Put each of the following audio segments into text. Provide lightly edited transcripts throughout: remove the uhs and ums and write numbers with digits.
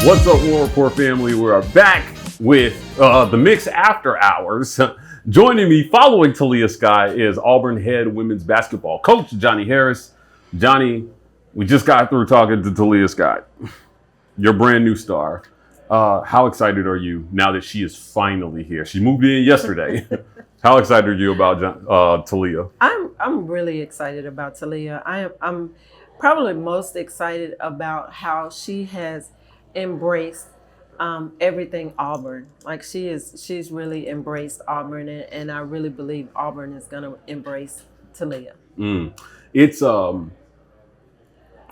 What's up, War Report family? We are back with the Mix After Hours. Joining me following Taliah Scott is Auburn head women's basketball coach Johnnie Harris. Johnnie, we just got through talking to Taliah Scott, your brand new star. How excited are you now that she is finally here? She moved in yesterday. How excited are you about Taliah? I'm really excited about Taliah. I'm probably most excited about how she has embraced everything Auburn. Like she's really embraced Auburn, and I really believe Auburn is gonna embrace Taliah. It's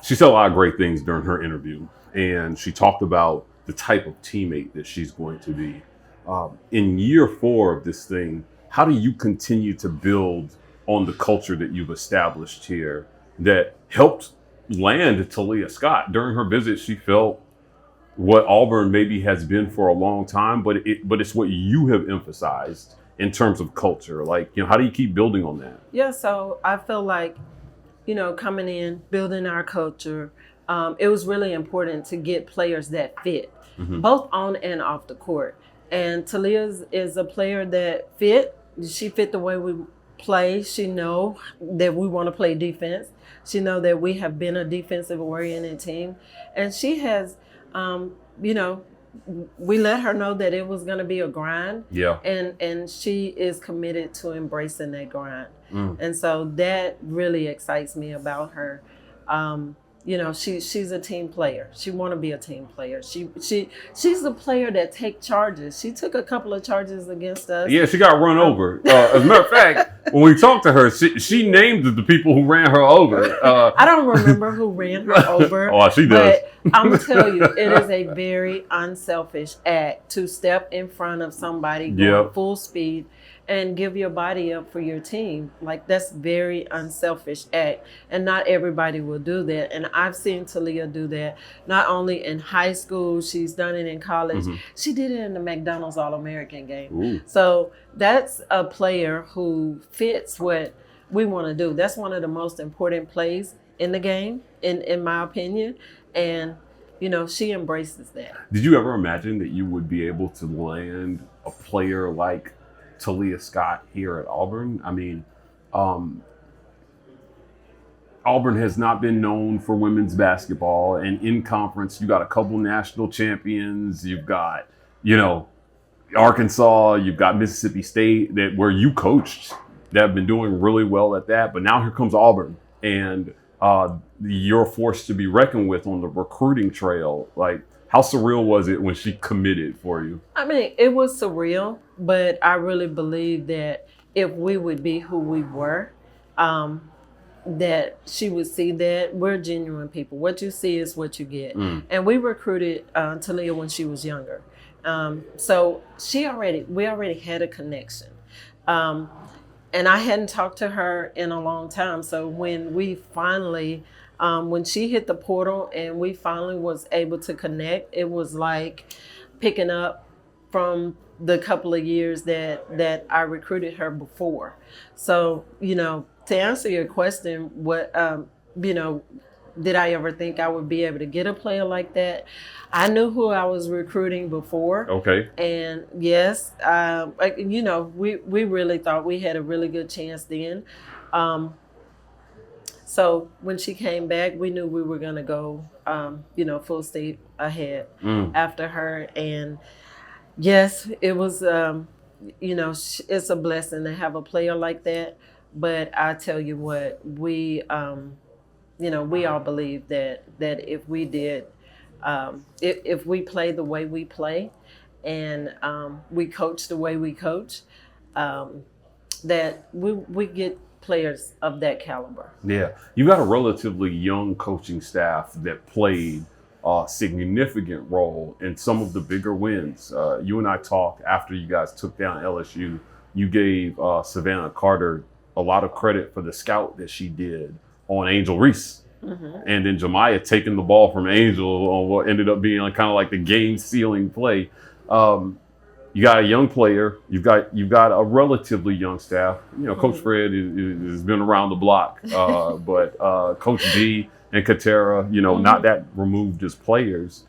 she said a lot of great things during her interview, and she talked about the type of teammate that she's going to be. In year 4 of this thing, how do you continue to build on the culture that you've established here that helped land Taliah Scott? During her visit, she felt what Auburn maybe has been for a long time, but it's what you have emphasized in terms of culture. Like, how do you keep building on that? Yeah, so I feel like, coming in, building our culture, it was really important to get players that fit, both on and off the court. And Taliah is a player that fit. She fit the way we play. She know that we want to play defense. She know that we have been a defensive oriented team, and she has, we let her know that it was going to be a grind. Yeah. And she is committed to embracing that grind. And so that really excites me about her. She's a team player. She want to be a team player. She's a player that take charges. She took a couple of charges against us. Yeah, she got run over. As a matter of fact, when we talked to her, she named the people who ran her over. I don't remember who ran her over. Oh, she does. But I'm gonna tell you, it is a very unselfish act to step in front of somebody going full speed and give your body up for your team. Like, that's very unselfish act. And not everybody will do that. And I've seen Taliah do that, not only in high school, she's done it in college. She did it in the McDonald's All-American game. Ooh. So that's a player who fits what we want to do. That's one of the most important plays in the game, in my opinion. And, she embraces that. Did you ever imagine that you would be able to land a player like Taliah Scott here at Auburn? I mean, Auburn has not been known for women's basketball, and in conference, you got a couple national champions. You've got, Arkansas. You've got Mississippi State, where you coached, that have been doing really well at that. But now here comes Auburn, and you're forced to be reckoned with on the recruiting trail. Like, how surreal was it when she committed for you? I mean, it was surreal, but I really believe that if we would be who we were, that she would see that we're genuine people. What you see is what you get. And we recruited Taliah when she was younger. So we already had a connection. And I hadn't talked to her in a long time. So when we finally, when she hit the portal and we finally was able to connect, it was like picking up from the couple of years that I recruited her before. So, to answer your question, what, did I ever think I would be able to get a player like that? I knew who I was recruiting before. Okay. And yes, we really thought we had a really good chance then. So when she came back, we knew we were going to go, full steam ahead after her. And yes, it was, it's a blessing to have a player like that. But I tell you what, we all believe that if we did, if we play the way we play, and we coach the way we coach, that we get players of that caliber. Yeah, you got a relatively young coaching staff that played a significant role in some of the bigger wins. You and I talked after you guys took down LSU. You gave Savannah Carter a lot of credit for the scout that she did on Angel Reese. And then Jemiah taking the ball from Angel on what ended up being kind of like the game sealing play. You got a young player. You've got a relatively young staff. Coach Fred has been around the block, but Coach D and Katera, not that removed as players.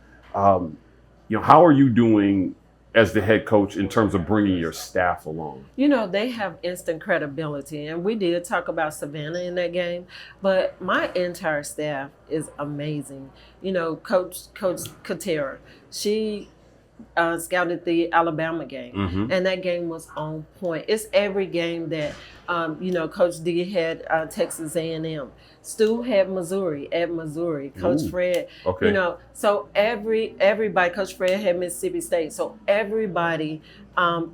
how are you doing as the head coach in terms of bringing your staff along? They have instant credibility, and we did talk about Savannah in that game, but my entire staff is amazing. Coach Katera, she scouted the Alabama game, and that game was on point. It's every game that, Coach D had Texas A&M. Stu had Missouri at Missouri. Coach Fred, Okay. so everybody. Coach Fred had Mississippi State. So everybody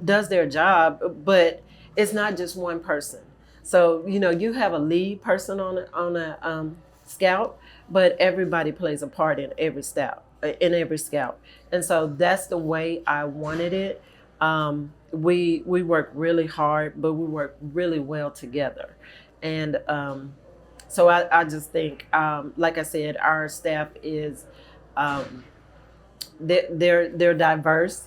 does their job, but it's not just one person. So you have a lead person on a scout, but everybody plays a part in every scout. And so that's the way I wanted it. We work really hard, but we work really well together. And so I just think, like I said, our staff is they're diverse.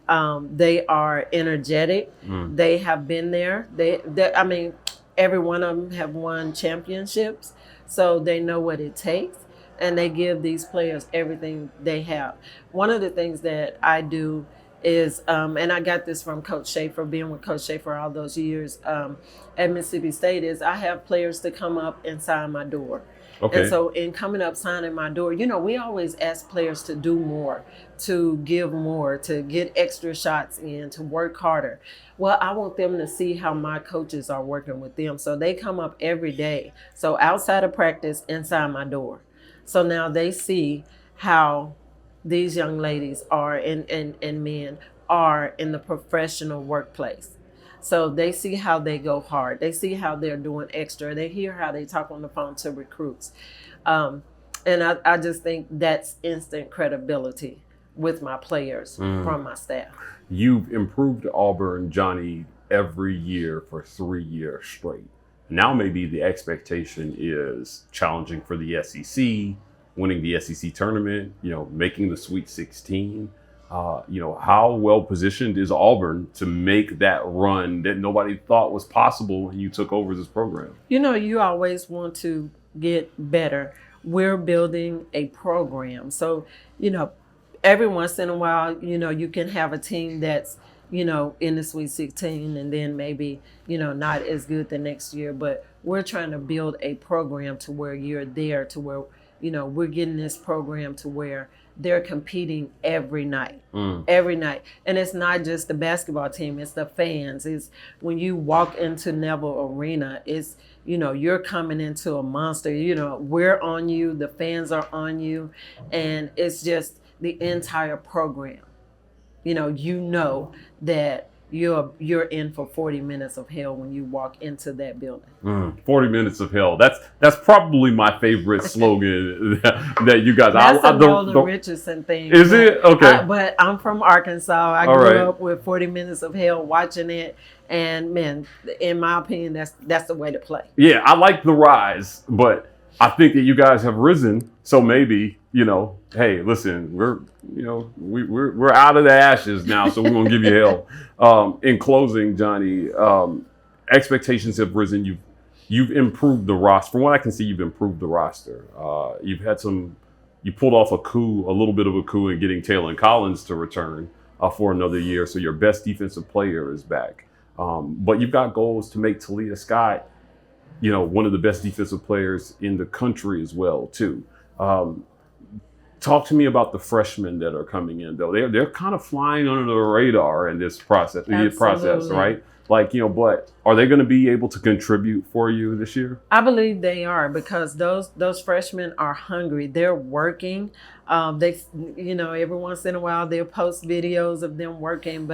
They are energetic. They have been there. I mean, every one of them have won championships, so they know what it takes, and they give these players everything they have. One of the things that I do is, and I got this from Coach Schaefer, being with Coach Schaefer all those years at Mississippi State, is I have players to come up and sign my door. Okay. And so in coming up, signing my door, we always ask players to do more, to give more, to get extra shots in, to work harder. Well, I want them to see how my coaches are working with them. So they come up every day. So outside of practice and sign my door. So now they see how these young ladies are and men are in the professional workplace. So they see how they go hard. They see how they're doing extra. They hear how they talk on the phone to recruits. And I just think that's instant credibility with my players from my staff. You've improved Auburn, Johnnie, every year for 3 years straight. Now maybe the expectation is challenging for the SEC, winning the SEC tournament, making the Sweet 16. How well positioned is Auburn to make that run that nobody thought was possible when you took over this program? You always want to get better. We're building a program. So, every once in a while, you can have a team that's, in the Sweet 16 and then maybe, not as good the next year. But we're trying to build a program to where you're there, to where, we're getting this program to where they're competing every night. And it's not just the basketball team, it's the fans. It's when you walk into Neville Arena, it's, you're coming into a monster. We're on you, the fans are on you, and it's just the entire program. That you're in for 40 minutes of hell when you walk into that building. 40 minutes of hell. That's probably my favorite slogan that you guys. That's a Nolan Richardson thing. Is it? Okay. But I'm from Arkansas. I grew up with 40 minutes of hell watching it, and man, in my opinion, that's the way to play. Yeah, I like the rise, but I think that you guys have risen. So maybe, hey, listen, we're out of the ashes now, so we're gonna give you hell. In closing, Johnnie, expectations have risen. You've improved the roster. From what I can see, you've improved the roster. You pulled off a little bit of a coup in getting Taylor Collins to return for another year. So your best defensive player is back. But you've got goals to make Taliah Scott, one of the best defensive players in the country as well, too. Talk to me about the freshmen that are coming in, though. They're kind of flying under the radar in this process, right? But are they going to be able to contribute for you this year? I believe they are, because those freshmen are hungry. They're working. They, every once in a while they'll post videos of them working,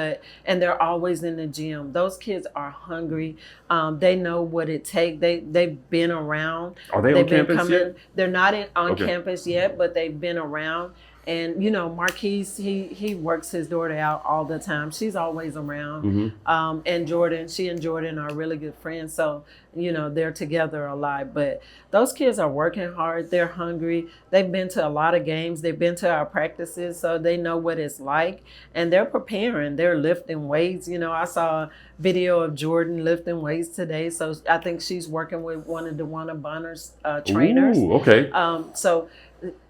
and they're always in the gym. Those kids are hungry. They know what it takes. They've been around. Are they on campus yet? They're not on campus yet, but they've been around. And, Marquise, he works his daughter out all the time. She's always around. And Jordan, she and Jordan are really good friends. So, they're together a lot. But those kids are working hard. They're hungry. They've been to a lot of games. They've been to our practices, so they know what it's like. And they're preparing. They're lifting weights. I saw a video of Jordan lifting weights today. So I think she's working with one of DeWanna Bonner's trainers. Ooh, okay.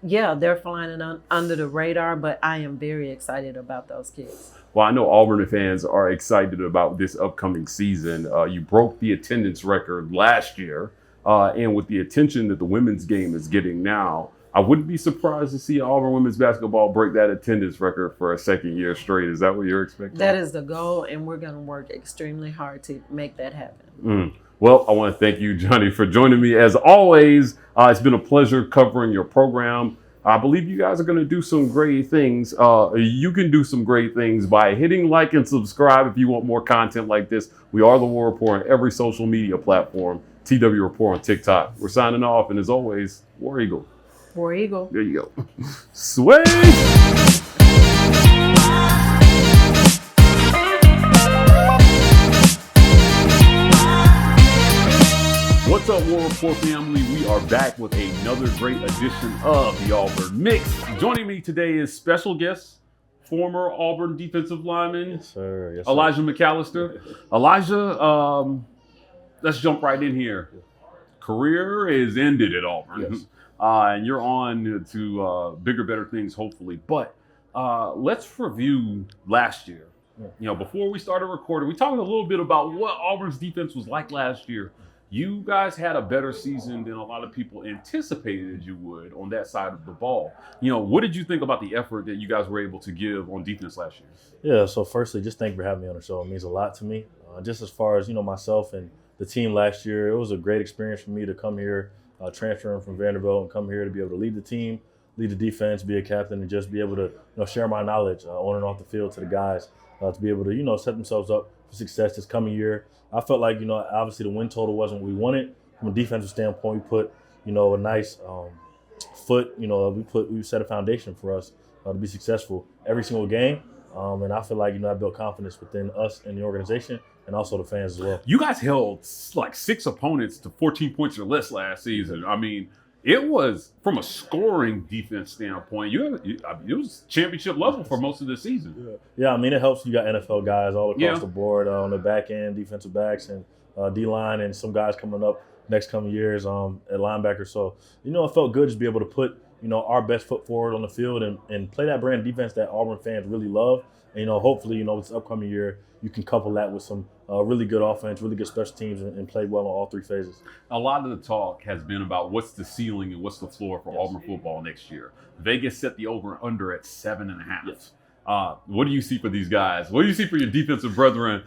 yeah, they're flying under the radar, but I am very excited about those kids. Well, I know Auburn fans are excited about this upcoming season. You broke the attendance record last year, and with the attention that the women's game is getting now, I wouldn't be surprised to see Auburn women's basketball break that attendance record for a second year straight. Is that what you're expecting? That is the goal, and we're going to work extremely hard to make that happen. Well, I want to thank you, Johnnie, for joining me. As always, it's been a pleasure covering your program. I believe you guys are going to do some great things. You can do some great things by hitting like and subscribe if you want more content like this. We are the War Report on every social media platform. TW Report on TikTok. We're signing off, and as always, War Eagle. War Eagle. There you go. Sweet! What's up, War Report family? We are back with another great edition of the Auburn Mix. Joining me today is special guest, former Auburn defensive lineman, Yes, sir. Yes, sir. Elijah McAllister. Elijah, let's jump right in here. Career is ended at Auburn. Yes. And you're on to bigger, better things, hopefully. But let's review last year. Yeah. You know, before we started recording, we talked a little bit about what Auburn's defense was like last year. You guys had a better season than a lot of people anticipated you would on that side of the ball. You know, what did you think about the effort that you guys were able to give on defense last year? Yeah, so firstly, just thank you for having me on the show. It means a lot to me. Just as far as, myself and the team last year, it was a great experience for me to come here, transferring from Vanderbilt and come here to be able to lead the team, lead the defense, be a captain, and just be able to, share my knowledge on and off the field to the guys to be able to, set themselves up for success this coming year. I felt like, obviously the win total wasn't what we wanted. From a defensive standpoint, we put, a nice foot, we set a foundation for us to be successful every single game. And I feel like, I built confidence within us and the organization and also the fans as well. You guys held like 6 opponents to 14 points or less last season. I mean, it was, from a scoring defense standpoint, it was championship level for most of the season. Yeah, I mean, it helps. You got NFL guys all across the board on the back end, defensive backs and D-line, and some guys coming up next coming years at linebacker. So, it felt good to be able to put, our best foot forward on the field and play that brand of defense that Auburn fans really love. And, hopefully, this upcoming year, you can couple that with some really good offense, really good special teams, and play well on all 3 phases. A lot of the talk has been about what's the ceiling and what's the floor for Auburn football next year. Vegas set the over and under at 7.5. Yes. What do you see for these guys? What do you see for your defensive brethren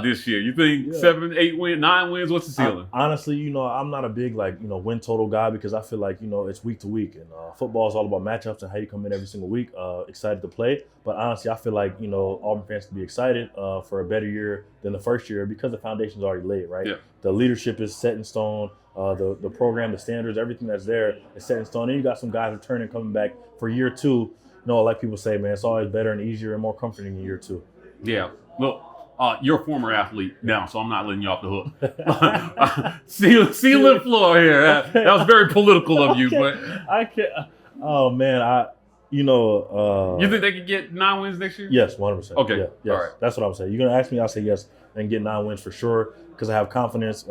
this year? You think 7, 8 wins, 9 wins? What's the ceiling? Honestly, I'm not a big win total guy because I feel like it's week to week, and football is all about matchups and how you come in every single week. Excited to play, but honestly, I feel like Auburn fans can be excited for a better year than the first year because the foundation's already laid. Right, the leadership is set in stone. The program, the standards, everything that's there is set in stone. And you got some guys returning, coming back for year 2. Like people say, man, it's always better and easier and more comforting in year 2. Yeah. Look, you're a former athlete now, so I'm not letting you off the hook. Ceiling floor here. That was very political of you, but I can't. Oh man, you think they could get 9 wins next year? Yes, 100%. Okay. Yeah, yes. All right. That's what I'm saying. You're gonna ask me, I'll say yes and get 9 wins for sure because I have confidence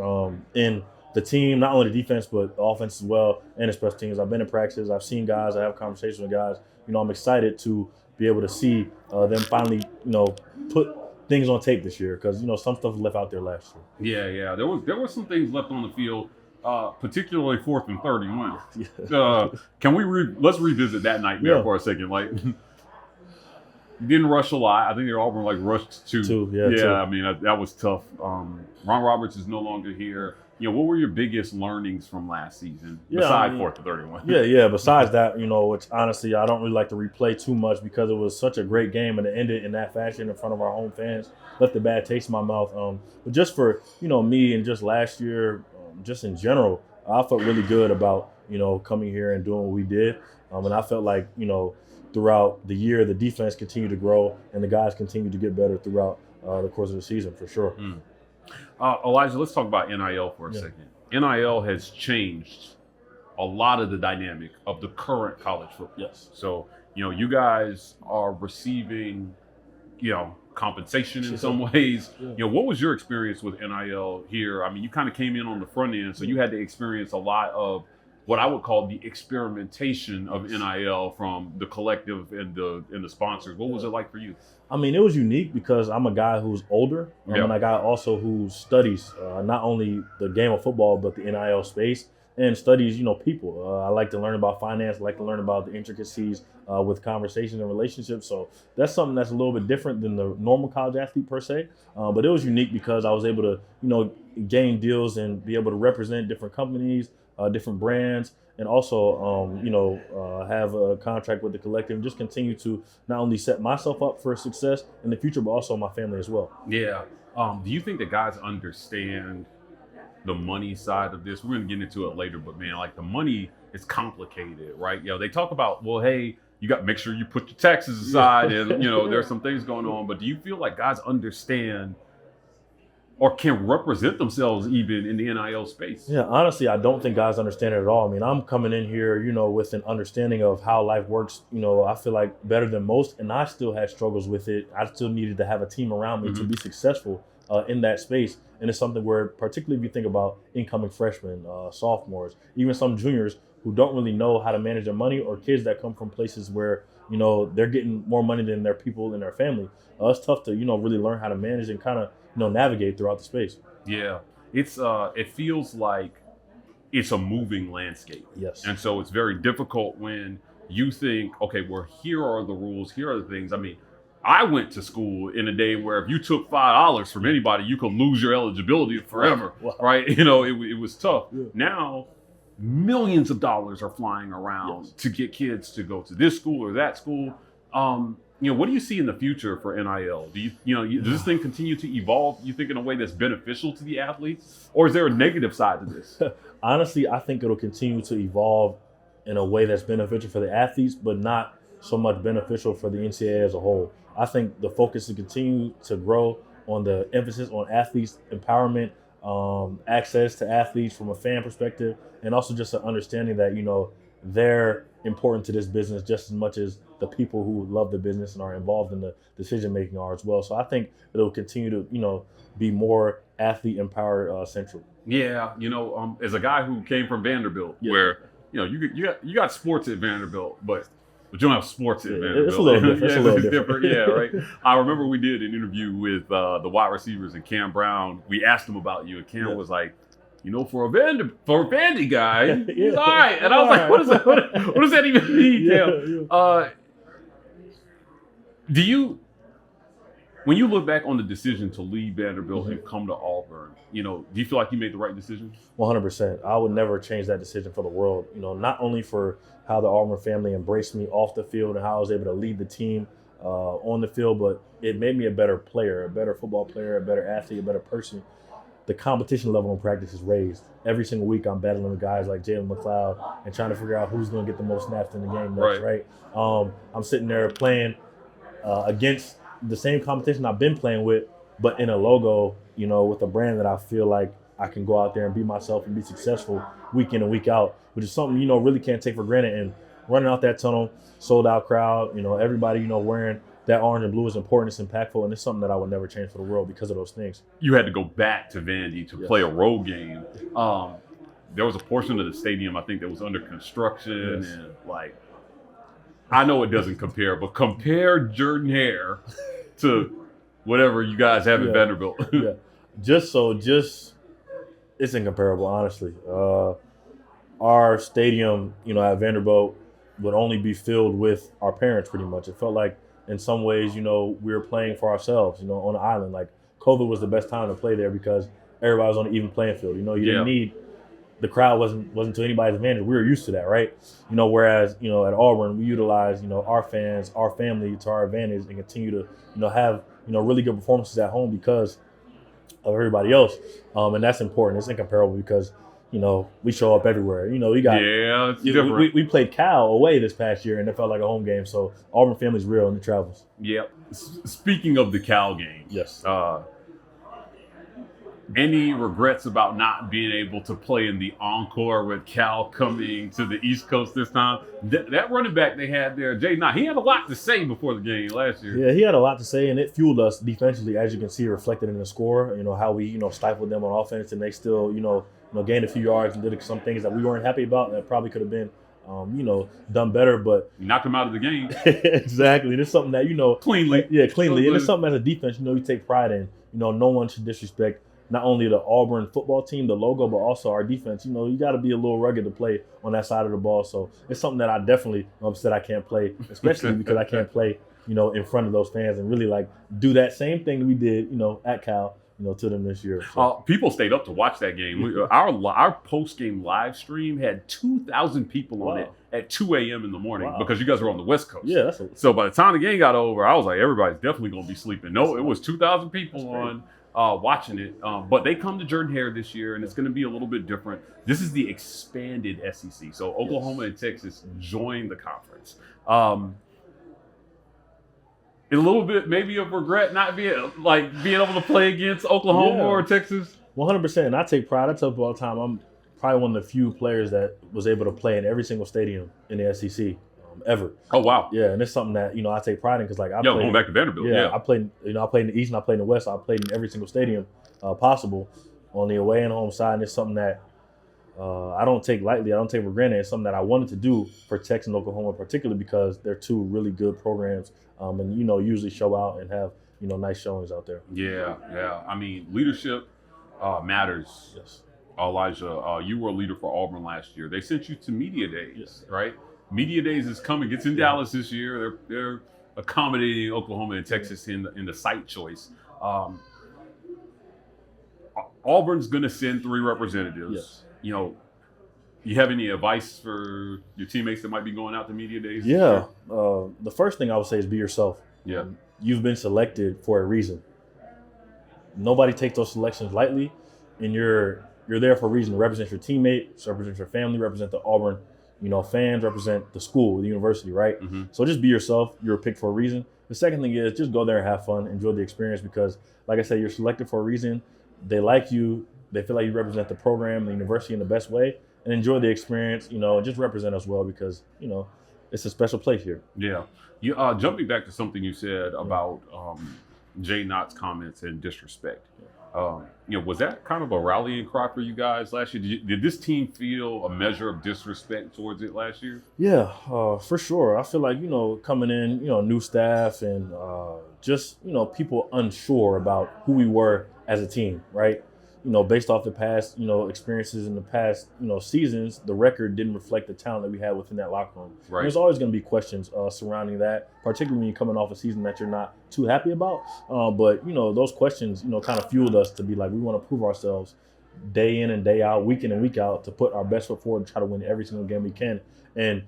in the team, not only the defense but the offense as well and the special teams. I've been in practices. I've seen guys. I have conversations with guys. I'm excited to be able to see them finally, put things on tape this year because, some stuff was left out there last year. Yeah. There were some things left on the field, particularly 4th and 31. Can let's revisit that nightmare for a second. Like, you didn't rush a lot. I think Auburn rushed 2. 2, yeah. 2. I mean, that was tough. Ron Roberts is no longer here. What were your biggest learnings from last season besides 4th and 31? Yeah. Besides that, which honestly I don't really like to replay too much because it was such a great game and it ended in that fashion in front of our home fans. Left a bad taste in my mouth. But just for me and just last year, just in general, I felt really good about coming here and doing what we did. And I felt like throughout the year the defense continued to grow and the guys continued to get better throughout the course of the season for sure. Elijah, let's talk about NIL for a second. NIL has changed a lot of the dynamic of the current college football. Yes. So, you guys are receiving, compensation in some ways. Yeah. What was your experience with NIL here? I mean, you kind of came in on the front end, so you had to experience a lot of what I would call the experimentation of NIL from the collective and the sponsors. What was it like for you? I mean, it was unique because I'm a guy who's older, Yeah. and a guy also who studies not only the game of football but the NIL space and studies, people. I like to learn about finance, I like to learn about the intricacies with conversations and relationships. So that's something that's a little bit different than the normal college athlete per se. But it was unique because I was able to, gain deals and be able to represent different companies, different brands, and also, have a contract with the collective and just continue to not only set myself up for success in the future, but also my family as well. Yeah. Do you think that guys understand the money side of this? We're going to get into it later, but man, like the money is complicated, right? They talk about, well, hey, you got to make sure you put your taxes aside and, there's some things going on. But do you feel like guys understand or can represent themselves even in the NIL space? Yeah, honestly, I don't think guys understand it at all. I mean, I'm coming in here, with an understanding of how life works, I feel like better than most, and I still had struggles with it. I still needed to have a team around me to be successful in that space. And it's something where, particularly if you think about incoming freshmen, sophomores, even some juniors who don't really know how to manage their money, or kids that come from places where, they're getting more money than their people in their family. It's tough to, really learn how to manage and kind of, navigate throughout the space. Yeah, it's it feels like it's a moving landscape. Yes. And so it's very difficult when you think, okay, well, here are the rules, here are the things. I mean, I went to school in a day where if you took $5 from anybody, you could lose your eligibility forever, Wow. right? It was tough. Yeah. Now, millions of dollars are flying around to get kids to go to this school or that school. What do you see in the future for NIL? Do does this thing continue to evolve, you think, in a way that's beneficial to the athletes? Or is there a negative side to this? Honestly, I think it'll continue to evolve in a way that's beneficial for the athletes, but not so much beneficial for the NCAA as a whole. I think the focus to continue to grow on the emphasis on athletes empowerment, access to athletes from a fan perspective, and also just an understanding that, they're important to this business just as much as the people who love the business and are involved in the decision making are as well. So I think it'll continue to, be more athlete empowered central. Yeah, as a guy who came from Vanderbilt, where you got sports at Vanderbilt, but you don't have sports at Vanderbilt. It's a little different. Yeah, it's different. Yeah, right. I remember we did an interview with the wide receivers and Cam Brown. We asked him about you, and Cam was like, for a Vandy guy, he's all right. And I was like, what does that even mean, Cam? Do you, when you look back on the decision to leave Vanderbilt and come to Auburn, do you feel like you made the right decision? 100%. I would never change that decision for the world. Not only for how the Auburn family embraced me off the field and how I was able to lead the team on the field, but it made me a better player, a better football player, a better athlete, a better person. The competition level in practice is raised. Every single week I'm battling with guys like Jalen McLeod and trying to figure out who's going to get the most snaps in the game next, right? I'm sitting there playing against the same competition I've been playing with, but in a logo, with a brand that I feel like I can go out there and be myself and be successful week in and week out, which is something, really can't take for granted. And running out that tunnel, sold out crowd, everybody, wearing that orange and blue is important, it's impactful, and it's something that I would never change for the world because of those things. You had to go back to Vandy to play a road game. There was a portion of the stadium, I think, that was under construction, and I know it doesn't compare, but compare Jordan Hare to whatever you guys have at Vanderbilt. Just it's incomparable, honestly. Our stadium, at Vanderbilt would only be filled with our parents pretty much. It felt like in some ways, we were playing for ourselves, on the island. Like COVID was the best time to play there because everybody was on an even playing field. You didn't need, the crowd wasn't to anybody's advantage. We were used to that, right? Whereas, at Auburn, we utilize, our fans, our family to our advantage and continue to, have, really good performances at home because of everybody else. And that's important. It's incomparable because, we show up everywhere. We got it's different. We played Cal away this past year, and it felt like a home game. So Auburn family's real and it travels. Yeah. Speaking of the Cal game, yes. Any regrets about not being able to play in the encore with Cal coming to the East Coast this time? That running back they had there, Jay Knott, he had a lot to say before the game last year. Yeah, he had a lot to say, and it fueled us defensively, as you can see reflected in the score. How we, stifled them on offense, and they still, gained a few yards and did some things that we weren't happy about that probably could have been, done better. But You knocked him out of the game exactly, it's something that cleanly. cleanly, and it's something as a defense, you take pride in. No one should disrespect not only the Auburn football team, the logo, but also our defense. You got to be a little rugged to play on that side of the ball. So it's something that I definitely am upset I can't play, especially because I can't play, in front of those fans and really do that same thing that we did, at Cal, to them this year. So. People stayed up to watch that game. Our post-game live stream had 2,000 people on it at 2 a.m. in the morning because you guys were on the West Coast. Yeah. So by the time the game got over, I was like, everybody's definitely going to be sleeping. No, it was 2,000 people on watching it. But they come to Jordan-Hare this year, and it's going to be a little bit different. This is the expanded SEC. So Oklahoma and Texas joined the conference. A little bit maybe of regret not being able to play against Oklahoma or Texas. 100%. And I take pride. I tell people all the time, I'm probably one of the few players that was able to play in every single stadium in the SEC ever. Oh wow. Yeah, and it's something that I take pride in because going back to Vanderbilt. Yeah, I played. I played in the East and I played in the West. So I played in every single stadium possible on the away and home side. And it's something that I don't take lightly. I don't take for granted. It's something that I wanted to do for Texas and Oklahoma, particularly because they're two really good programs, and usually show out and have nice showings out there. Yeah. I mean, leadership matters. Yes. Elijah, you were a leader for Auburn last year. They sent you to Media Days, right? Media Days is coming. It's in Dallas this year. They're accommodating Oklahoma and Texas in the site choice. Auburn's going to send 3 representatives. Yes. You have any advice for your teammates that might be going out to Media Days? Yeah. The first thing I would say is be yourself. Yeah. You've been selected for a reason. Nobody takes those selections lightly, and you're there for a reason to represent your teammates, represent your family, represent the Auburn, fans, represent the school, the university, right? Mm-hmm. So just be yourself. You're picked for a reason. The second thing is just go there and have fun, enjoy the experience because, like I said, you're selected for a reason. They like you. They feel like you represent the program, the university in the best way, and enjoy the experience, just represent us well because, it's a special place here. Yeah. You jumping back to something you said about Jay Knott's comments and disrespect. Was that kind of a rallying cry for you guys last year? Did this team feel a measure of disrespect towards it last year? Yeah, for sure. I feel like, coming in, new staff and just, people unsure about who we were as a team, right? Based off the past, experiences in the past, seasons, the record didn't reflect the talent that we had within that locker room. Right. There's always going to be questions surrounding that, particularly when you're coming off a season that you're not too happy about. But those questions, kind of fueled us to be like, we want to prove ourselves day in and day out, week in and week out, to put our best foot forward to try to win every single game we can. And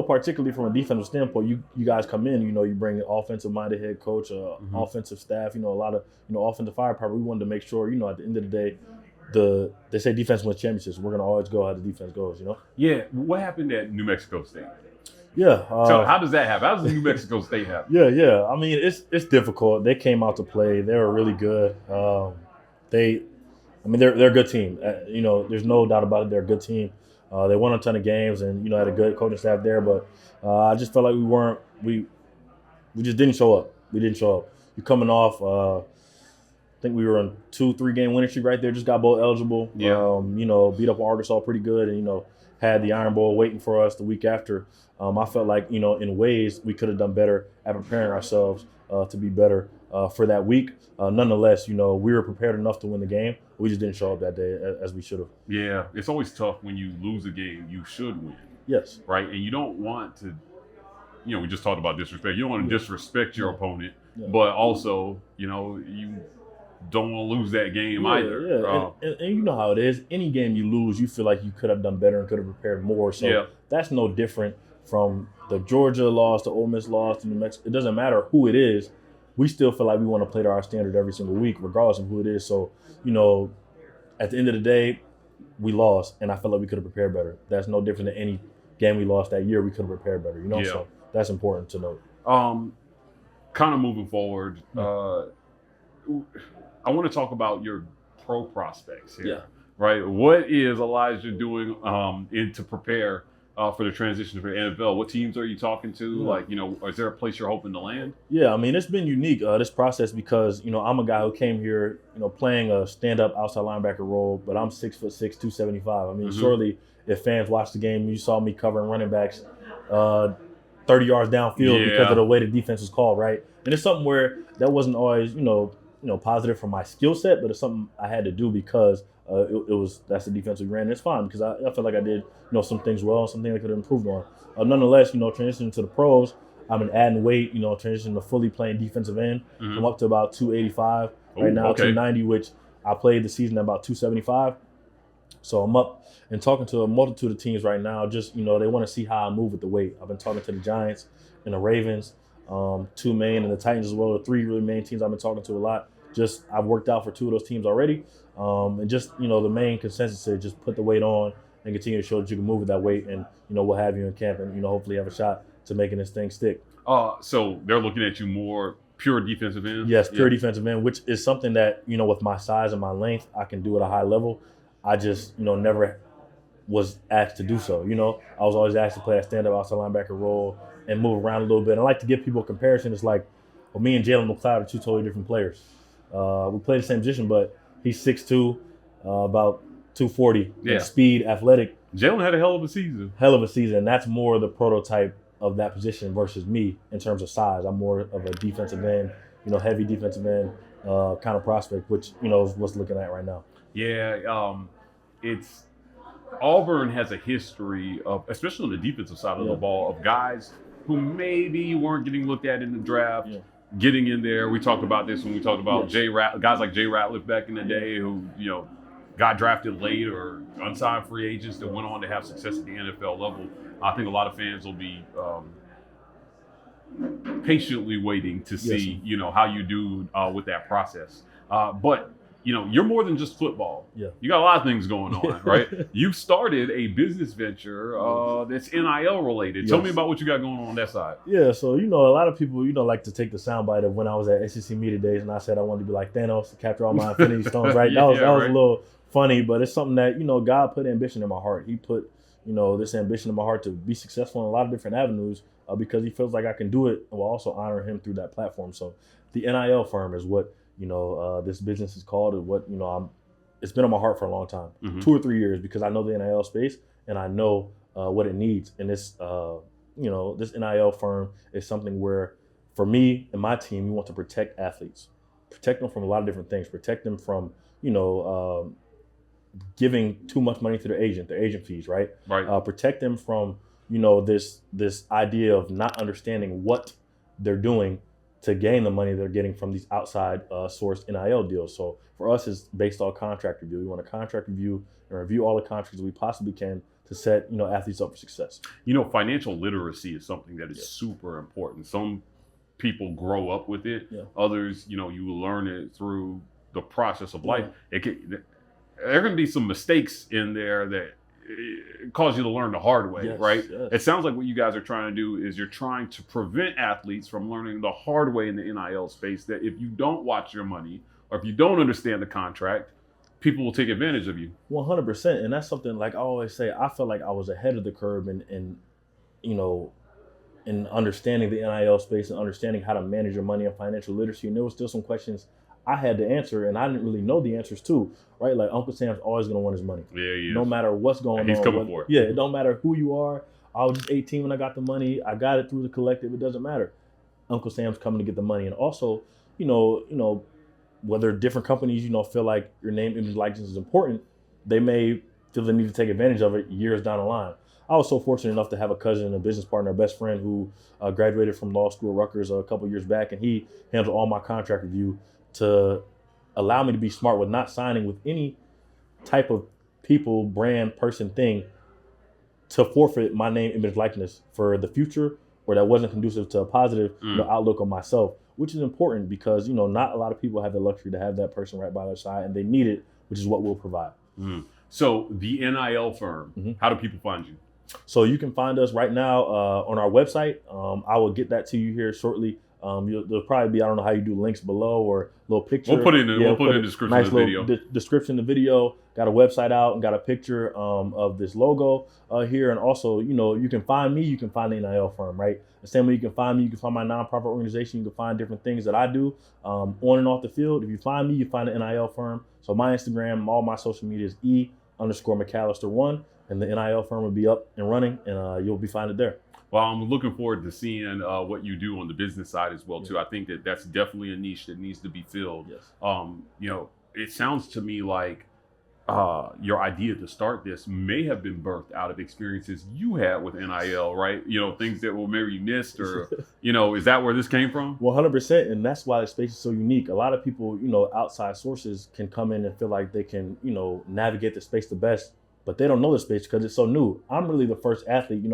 particularly from a defensive standpoint, you guys come in, you bring an offensive-minded head coach, offensive staff, a lot of, offensive firepower. We wanted to make sure, at the end of the day, they say defense wins championships. We're going to always go how the defense goes, Yeah. What happened at New Mexico State? Yeah. So how does that happen? How does New Mexico State happen? Yeah. I mean, it's difficult. They came out to play. They were really good. They're a good team. There's no doubt about it. They're a good team. They won a ton of games and, had a good coaching staff there. But I just felt like we just didn't show up. We didn't show up. You're coming off, I think we were on 2-3 game winning streak right there. Just got bowl eligible. Yeah. Beat up Arkansas pretty good and, had the Iron Bowl waiting for us the week after. I felt like, in ways we could have done better at preparing ourselves to be better for that week. Nonetheless, we were prepared enough to win the game. We just didn't show up that day as we should have. Yeah, it's always tough when you lose a game you should win. Yes. Right? And you don't want to, we just talked about disrespect. You don't want to disrespect your opponent, but also, you don't want to lose that game either. Yeah. And you know how it is. Any game you lose, you feel like you could have done better and could have prepared more. So that's no different from the Georgia loss, the Ole Miss loss, the New Mexico. It doesn't matter who it is. We still feel like we want to play to our standard every single week, regardless of who it is. So, at the end of the day, we lost, and I felt like we could have prepared better. That's no different than any game we lost that year. We could have prepared better, So that's important to note. Kind of moving forward, I want to talk about your pro prospects here. Yeah. Right? What is Elijah doing to prepare for the transition for the NFL? What teams are you talking to? Yeah. Like, is there a place you're hoping to land? Yeah, I mean, it's been unique, this process, because, I'm a guy who came here, playing a stand-up outside linebacker role, but I'm 6'6", 275. I mean, surely if fans watch the game, you saw me covering running backs 30 yards downfield because of the way the defense was called, right? And it's something where that wasn't always, positive for my skill set, but it's something I had to do because that's the defense we ran. And it's fine because I felt like I did, some things well, some things I could have improved on. Nonetheless, transitioning to the pros, I've been adding weight, transitioning to fully playing defensive end. I'm up to about 285 right now, 290, which I played the season at about 275. So I'm up and talking to a multitude of teams right now. Just, they want to see how I move with the weight. I've been talking to the Giants and the Ravens, 2 main, and the Titans as well. The 3 really main teams I've been talking to a lot. Just I've worked out for 2 of those teams already. And just, the main consensus is just put the weight on and continue to show that you can move with that weight, and, we'll have you in camp and, hopefully have a shot to making this thing stick. So they're looking at you more pure defensive end? Yes, pure defensive end, which is something that, with my size and my length, I can do at a high level. I just, never was asked to do so. I was always asked to play a stand-up outside linebacker role and move around a little bit. And I like to give people a comparison. It's like, well, me and Jalen McLeod are 2 totally different players. We play the same position, but he's 6'2", about 240. And speed, athletic. Jalen had a hell of a season. Hell of a season. That's more the prototype of that position versus me in terms of size. I'm more of a defensive end, heavy defensive end kind of prospect, which, is what's looking at right now. Yeah, it's Auburn has a history of, especially on the defensive side of the ball, of guys who maybe weren't getting looked at in the draft, getting in there. We talked about this when we talked about guys like Jay Ratliff back in the day who, got drafted late or unsigned free agents that went on to have success at the NFL level. I think a lot of fans will be patiently waiting to see, how you do with that process. But you're more than just football. Yeah. You got a lot of things going on, right? You started a business venture that's NIL related. Yes. Tell me about what you got going on that side. Yeah, so, a lot of people, like to take the soundbite of when I was at SEC Media Days and I said I wanted to be like Thanos to capture all my Infinity Stones, right? That was a little funny, but it's something that, God put ambition in my heart. He put, this ambition in my heart to be successful in a lot of different avenues because he feels like I can do it while also honor him through that platform. So the NIL firm is what, this business is called, and what, it's been on my heart for a long time, 2 or 3 years, because I know the NIL space and I know what it needs. And this, this NIL firm is something where, for me and my team, we want to protect athletes, protect them from a lot of different things, protect them from, giving too much money to their agent fees, right? Right. Protect them from, this idea of not understanding what they're doing to gain the money they're getting from these outside sourced NIL deals. So for us, it's based on contract review. We want a contract review and review all the contracts we possibly can to set, athletes up for success. Financial literacy is something that is super important. Some people grow up with it. Yeah. Others, you learn it through the process of life. Yeah. There can be some mistakes in there that cause you to learn the hard way, right? Yes. It sounds like what you guys are trying to do is you're trying to prevent athletes from learning the hard way in the NIL space, that if you don't watch your money or if you don't understand the contract, people will take advantage of you. 100%. And that's something, like I always say, I felt like I was ahead of the curve in understanding the NIL space and understanding how to manage your money and financial literacy. And there was still some questions I had to answer, and I didn't really know the answers to, right? Like Uncle Sam's always going to want his money. Yeah, he is. No matter what's going on. He's coming for it. Yeah, it don't matter who you are. I was just 18 when I got the money. I got it through the collective. It doesn't matter. Uncle Sam's coming to get the money. And also, whether different companies, feel like your name, image, likeness is important, they may feel the need to take advantage of it years down the line. I was so fortunate enough to have a cousin, a business partner, a best friend who graduated from law school at Rutgers a couple years back, and he handled all my contract review to allow me to be smart with not signing with any type of people, brand, person, thing to forfeit my name, image, likeness for the future, or that wasn't conducive to a positive outlook on myself, which is important because, not a lot of people have the luxury to have that person right by their side, and they need it, which is what we'll provide. So the NIL firm, how do people find you? So you can find us right now on our website. I will get that to you here shortly. There'll probably be, I don't know how you do links below or a little picture. We'll put it in the description nice of the video. Description of the video. got a website out and got a picture of this logo here. And also, you can find me, you can find the NIL firm, right? The same way you can find me, you can find my nonprofit organization, you can find different things that I do on and off the field. If you find me, you find the NIL firm. So my Instagram, all my social media is E_McAllister1, and the NIL firm will be up and running, and you'll be finding it there. Well, I'm looking forward to seeing what you do on the business side as well, too. I think that that's definitely a niche that needs to be filled. Yes. It sounds to me like your idea to start this may have been birthed out of experiences you had with NIL, right? Things that were maybe missed, or, is that where this came from? 100%. And that's why the space is so unique. A lot of people, outside sources can come in and feel like they can, navigate the space the best, but they don't know the space because it's so new. I'm really the first athlete,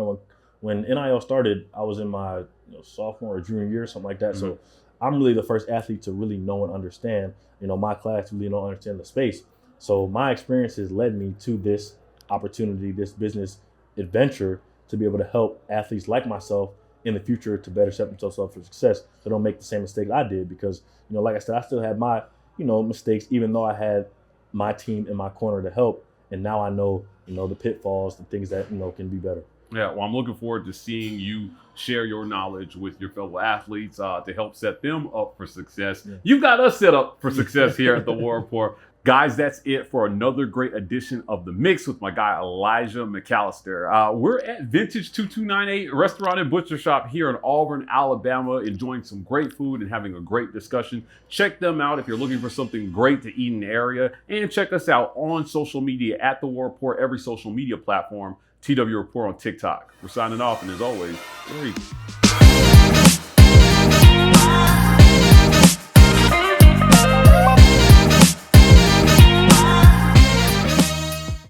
when NIL started, I was in my sophomore or junior year, something like that. Mm-hmm. So I'm really the first athlete to really know and understand, my class really don't understand the space. So my experiences led me to this opportunity, this business adventure, to be able to help athletes like myself in the future to better set themselves up for success. So don't make the same mistake I did, because, like I said, I still had my, mistakes, even though I had my team in my corner to help. And now I know, the pitfalls, the things that, can be better. Yeah, well, I'm looking forward to seeing you share your knowledge with your fellow athletes to help set them up for success. Yeah. You've got us set up for success here at the War Report. Guys, that's it for another great edition of The Mix with my guy, Elijah McAllister. We're at Vintage 2298 Restaurant and Butcher Shop here in Auburn, Alabama, enjoying some great food and having a great discussion. Check them out if you're looking for something great to eat in the area. And check us out on social media at The War Report, every social media platform. TW Report on TikTok. We're signing off, and as always, peace.